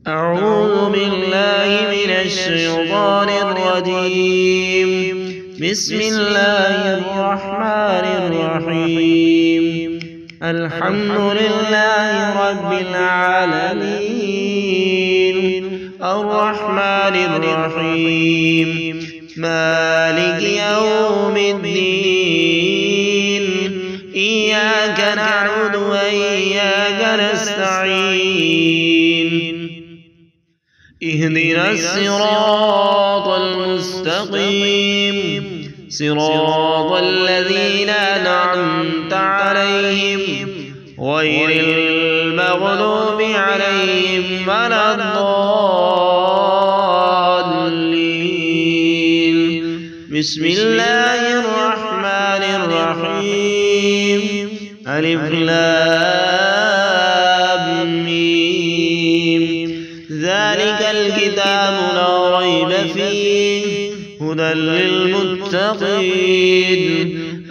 أعوذ بالله من الشيطان الرجيم. بسم الله الرحمن الرحيم. الحمد لله رب العالمين، الرحمن الرحيم، مالك يوم الدين، إياك نعبد وإياك نستعين، اهدنا الصراط المستقيم، صراط الذين أنعمت عليهم غير المغضوب عليهم ولا الضالين. بسم الله الرحمن الرحيم. ألف لام ميم. ذلك الكتاب لا ريب فيه هدى للمتقين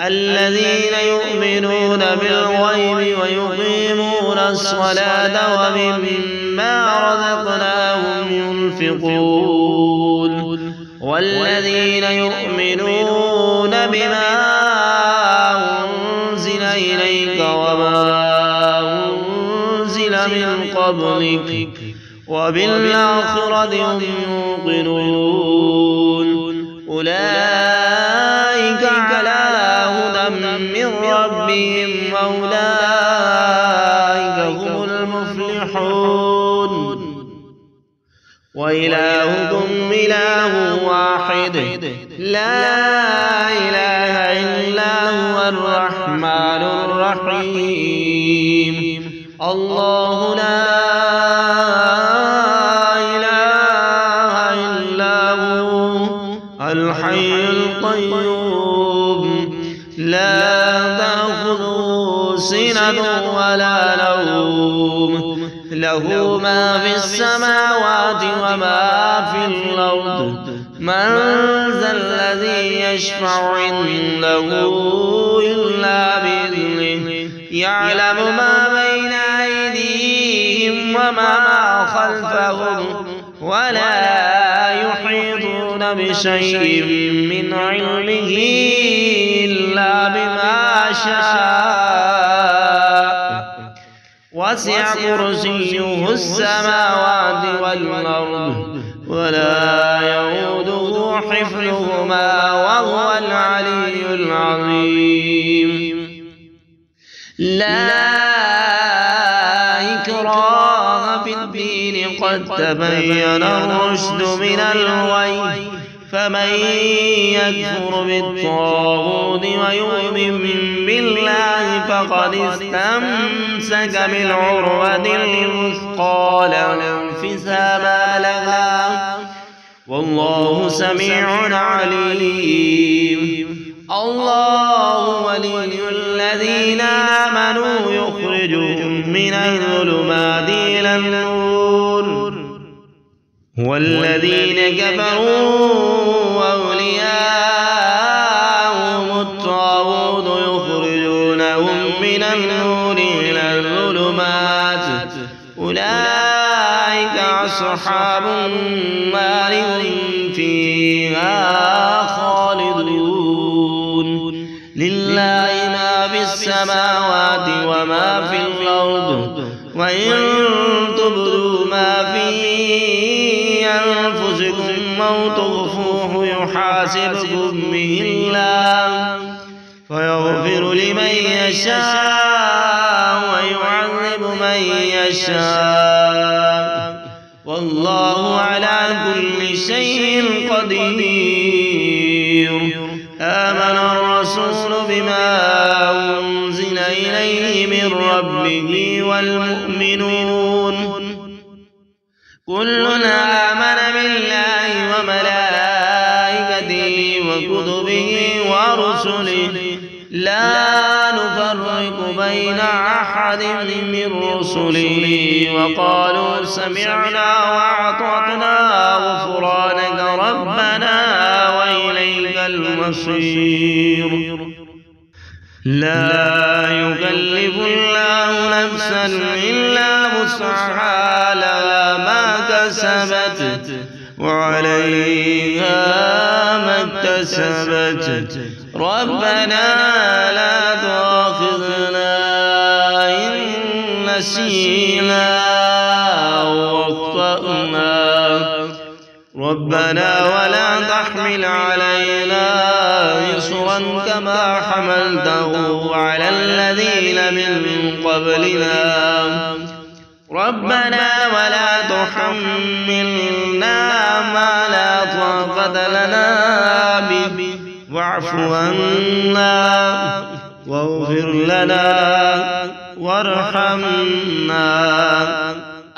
الذين يؤمنون بالغيب ويقيمون الصلاة ومما رزقناهم ينفقون والذين يؤمنون بما أنزل إليك وما أنزل من قبلك وبالآخرة هم يوقنون أولئك على هدى من ربهم وأولئك هم المفلحون. وإلهكم إله واحد لا إله إلا هو الرحمن الرحيم. الله لا الحي القيوم لا تأخذه سنة ولا نوم له ما في السماوات وما في الأرض من ذا الذي يشفع عنده إلا بإذنه يعلم ما بين أيديهم وما خلفهم ولا يحيطون بشيء من علمه إلا بما شاء وسع كرسيه السماوات والأرض ولا يؤوده حفظهما وهو العلي العظيم. لا إكراه في الدين قد تبين الرشد من الغي فمن يكفر بالطاغوت ويؤمن بالله فقد استمسك بالعروة الوثقى لا انفصام لها والله سميع عليم. الله ولي الذين آمنوا يخرجهم من الظلمات إلى النور والذين كفروا أولياءهم الطاغوت يخرجونهم من النور إلى الظلمات أولئك أصحاب النار هم فيها خالدون. لله ما في السماوات وما في الأرض وإن تبدوا ما في أنفسكم أو تخفوه يحاسبكم به الله فيغفر لمن يشاء ويعذب من يشاء والله على كل شيء قدير. آمن الرسول بما أنزل إليه من ربه والمؤمنون كل آمن بالله وملائكته وكتبه ورسله لا نفرق بين أحد من رسله وقالوا سمعنا وأطعنا غفرانك ربنا وإليك المصير. لا يكلف الله نفسا إلا وسعها لها ما وعليها ما اكتسبت ربنا لا تؤاخذنا إن نسينا أو أخطأنا ربنا ولا تحمل علينا إصرا كما حملته على الذين من قبلنا ربنا ولا تحملنا ما لا طاقة لنا به واعف عنا واغفر لنا وارحمنا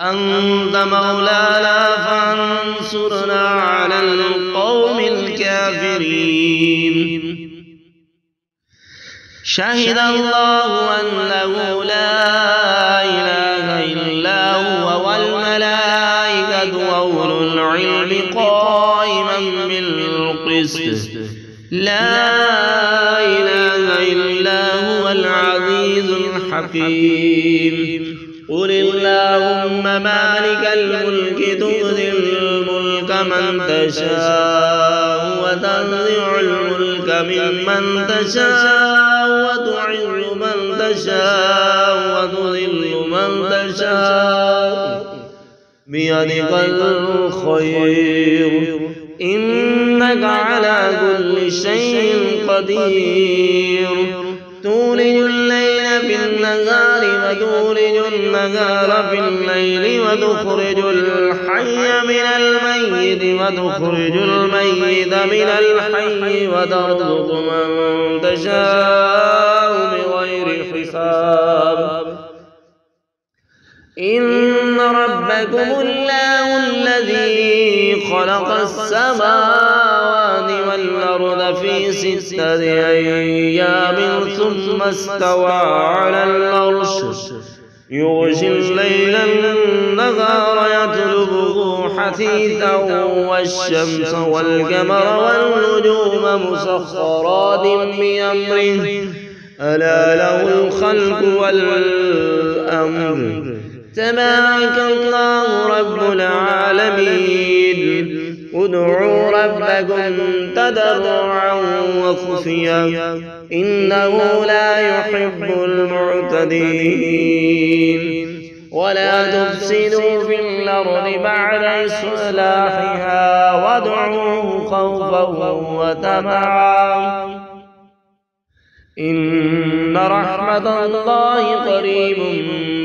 أنت مولانا فانصرنا على القوم الكافرين شهد الله أنه لا إله إلا هو والملائكة وأولو العلم قائما بالقسط لا إله إلا هو العزيز الحكيم قل اللهم مالك الملك تؤتي الملك من تشاء وتنزع الملك ممن تشاء وتعز من تشاء وتذل من تشاء بيدك الخير إنك على كل شيء قدير تولج الليل في النهار وتولج النهار في الليل وتخرج الحي من الميت وتخرج الميت من الحي وترزق من تشاء بغير حساب إن ربكم الله الذي خلق السماوات والأرض في 6 أيام ثم استوى على العرش يغشي الليل النهار يطلبه حثيثا والشمس والقمر والنجوم مسخرات بأمره ألا له الخلق والأمر تبارك الله رب العالمين ادعوا ربكم تضرعا وخفيا إنه لا يحب المعتدين ولا تفسدوا في الأرض بعد إصلاحها وادعوه خوفا وطمعا إن رحمة الله قريب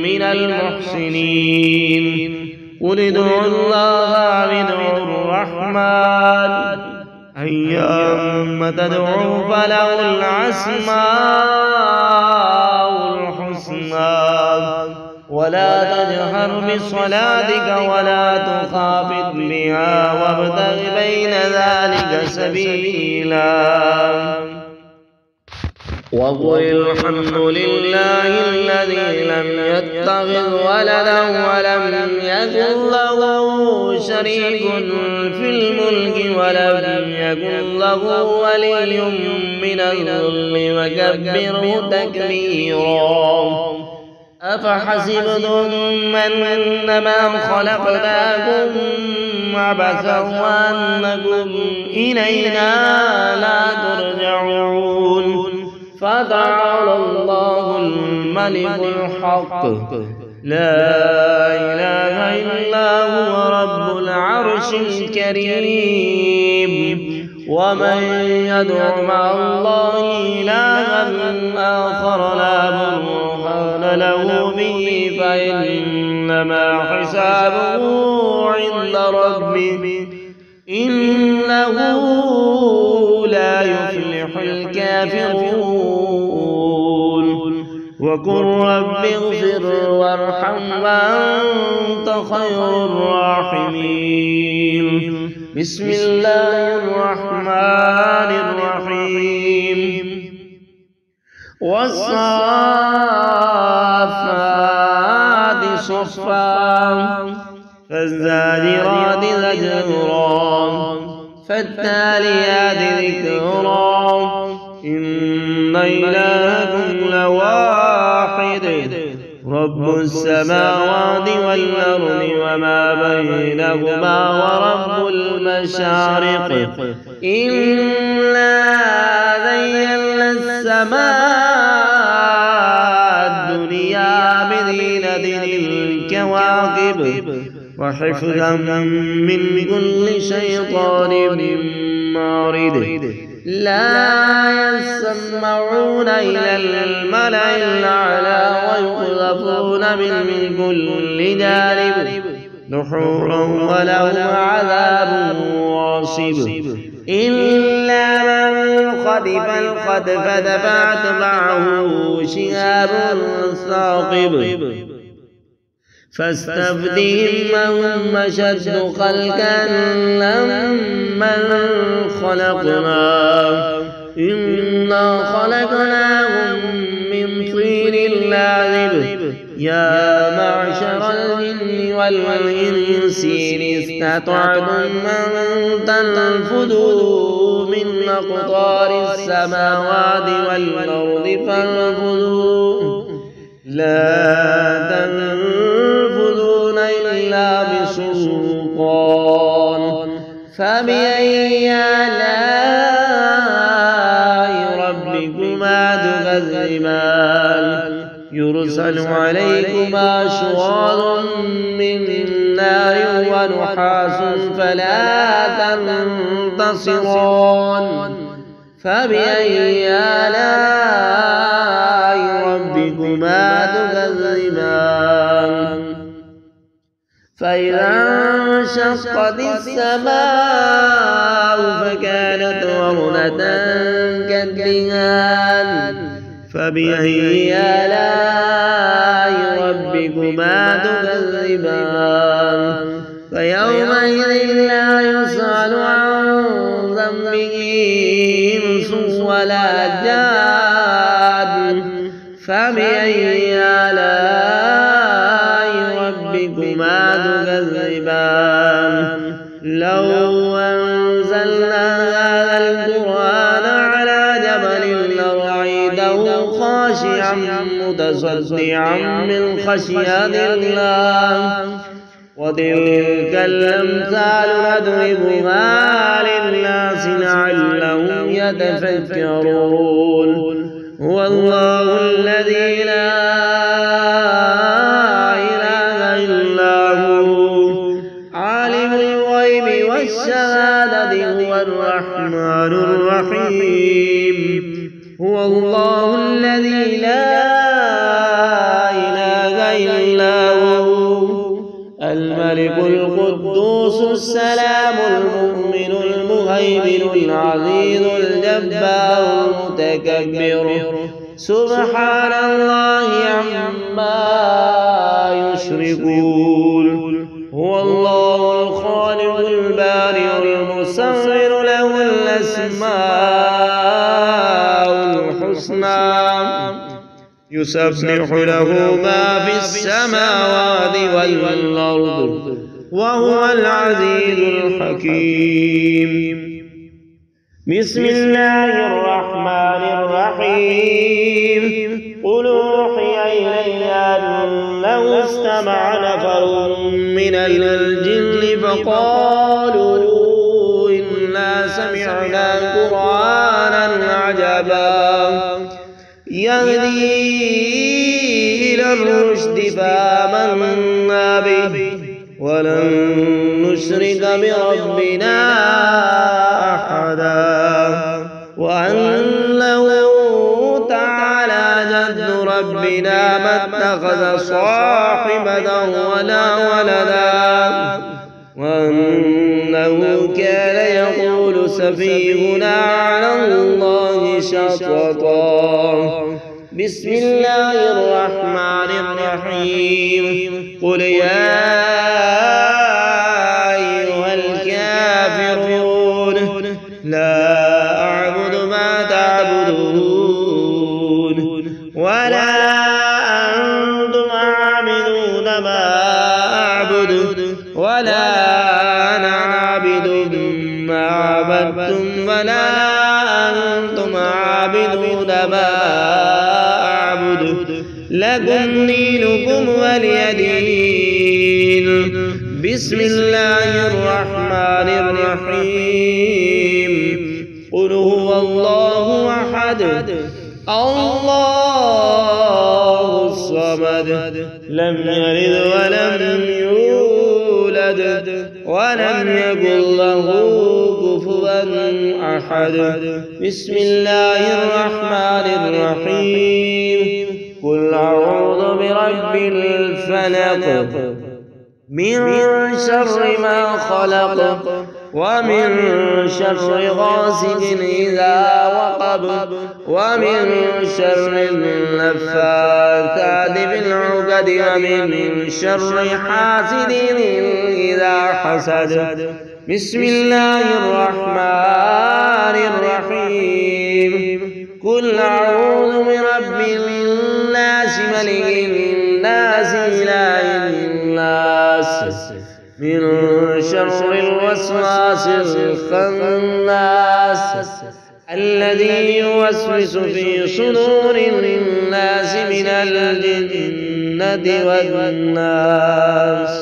من المحسنين قل ادعوا الله أو ادعوا الرحمن أيما تدعوا فله الأسماء الحسنى ولا تجهر بصلاتك ولا تخافت بها وابتغ بين ذلك سبيلا وقل الحمد لله الذي لم يتخذ ولدا ولم يكن له شريك في الملك ولم يكن له ولي من الذل وكبره تكبيرا أفحسبتم أنما خلقناكم عبثا وأنكم إلينا لا ترجعون فتعالى الله الملك الحق لا إله إلا هو رب العرش الكريم ومن يدع مع الله إلها آخر لا برهان له به فإنما حسابه عند ربه إنه لا يفلح الكافرون وقل رب اغفر وارحم وأنت خير الراحمين بسم الله الرحمن الرحيم والصافات صفا فالزاجرات زجرا فالتاليات ذكرا إن إلهكم لواحد رب السماوات والأرض وما بينهما ورب المشارق إنا زينا السماء الدنيا بزينة الكواكب وحفظا من كل شيطان مارد لا يسمعون إلى الملأ الأعلى ويقذفون من كل جانب دحورا ولهم عذاب واصب إلا من خطف الخطفة فأتبعه شهاب ثاقب فاستفتهم هم أشد خلقا ممن خلقنا إنا خلقناهم من طين لازب يا معشر الجن والإنس إن استطعتم أن تنفذوا من أقطار السماوات والأرض فانفذوا لا تنفذون إلا بسلطان فبأي آلاء ربكما تكذبان يرسل عليكما شواظ من نار ونحاس فلا تنتصران فبأي آلاء ربكما تكذبان فإذا انشقت السماء فكانت وردة كالدهان فبأي آلاء ربكما تكذبان فيومئذ لا يسأل عن ذنبه إنس ولا جان فبأي آلاء ربكما تكذبان لو أنزلنا هذا القرآن على جبل لرأيته خاشعا متصدعا من خشية الله وتلك الأمثال نضربها للناس لعلهم يتفكرون هو الله الذي لا إله إلا هو عالم الغيب والشهادة هو الرحمن الرحيم هو الله الذي لا إله إلا هو الملك القدوس السلام المؤمن المهيمن العزيز الجبار المتكبر سبحان الله عما يشركون هو الله الخالق البارئ المصور له الأسماء الحسنى يسبح له ما في السماوات والأرض وهو العزيز الحكيم بسم الله الرحمن الرحيم قل أوحي إلي أنه استمع نفر من الجن فقالوا إنا سمعنا قرآنا عجبا يهدي إلى الرشد فآمنا به ولن نشرك بربنا أحدا وأنه تعالى جد ربنا ما اتخذ صاحبة ولا ولدا وأنه كان يقول سفيهنا على الله شططا بسم الله الرحمن الرحيم قل يا أيها الكافرون لا أعبد ما تعبدون ولا أنتم عابدون ما أعبد ولا أنا عابد ما عبدتم ولا أنتم عابدون ما أعبد لكم دينكم ولي دين. بسم الله الرحمن الرحيم. قل هو الله أحد الله الصمد لم يلد ولم يولد ولم يكن له كفوا أحد. بسم الله الرحمن الرحيم. قل أعوذ برب الفلق من شر ما خلق ومن شر غاسق إذا وقب ومن شر النفاثات في العقد ومن شر حاسد إذا حسد. بسم الله الرحمن الرحيم. قل أعوذ برب الناس ملك الناس إله الناس من شر الوسواس الخناس الذي يوسوس في صدور الناس من الجنة والناس.